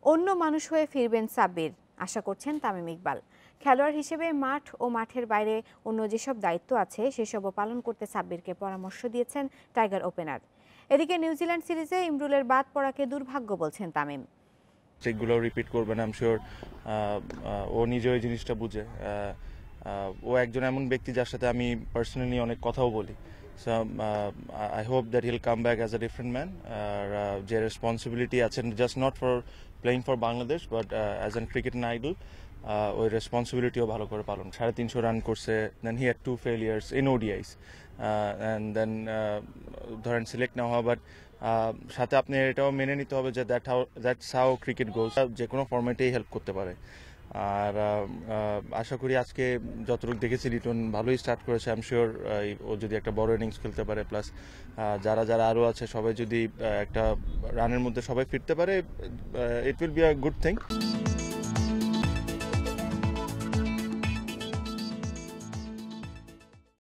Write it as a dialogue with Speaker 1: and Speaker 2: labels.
Speaker 1: অন্য মানুষ হয়ে ফিরবেন সাব্বির, আশা করছেন তামিম ইকবাল। খেলোয়াড় হিসেবে মাঠ ও মাঠের বাইরে অন্য যেসব দায়িত্ব আছে সেসবও পালন করতে সাব্বিরকে পরামর্শ দিয়েছেন টাইগার ওপেনার। এদিকে নিউজিল্যান্ড সিরিজে ইমরুলের বাদ পড়াকে দুর্ভাগ্য বলছেন তামিম।
Speaker 2: সেগুলো রিপিট করবে না, আই এম শিওর। ও নিজে ওই জিনিসটা বুঝে। ও একজন এমন ব্যক্তি যার সাথে আমি পার্সোনালি অনেক কথাও বলি। So I hope that he'll come back as a different man. আর যে রেসপন্সিবিলিটি আছে, just not for playing for Bangladesh but as an cricket idol, ওই রেসপন্সিবিলিটিও ভালো করে পালন। 350 রান করছে, then he had 2 failures in ODIs, and then ধরেন সিলেক্ট না হওয়া, বাট সাথে আপনি এটাও মেনে নিতে হবে যে দ্যাটস হাউ ক্রিকেট গোস। যে কোনো ফরম্যাটেই হেল্প করতে পারে। আর আশা করি আজকে যতটুকু দেখেছি লিটন ভালোই স্টার্ট করেছে। আই এম শিওর ও যদি একটা বড় ইনিংস খেলতে পারে, প্লাস যারা যারা আরও আছে সবাই যদি একটা রানের মধ্যে সবাই ফিরতে পারে, it will be a good thing.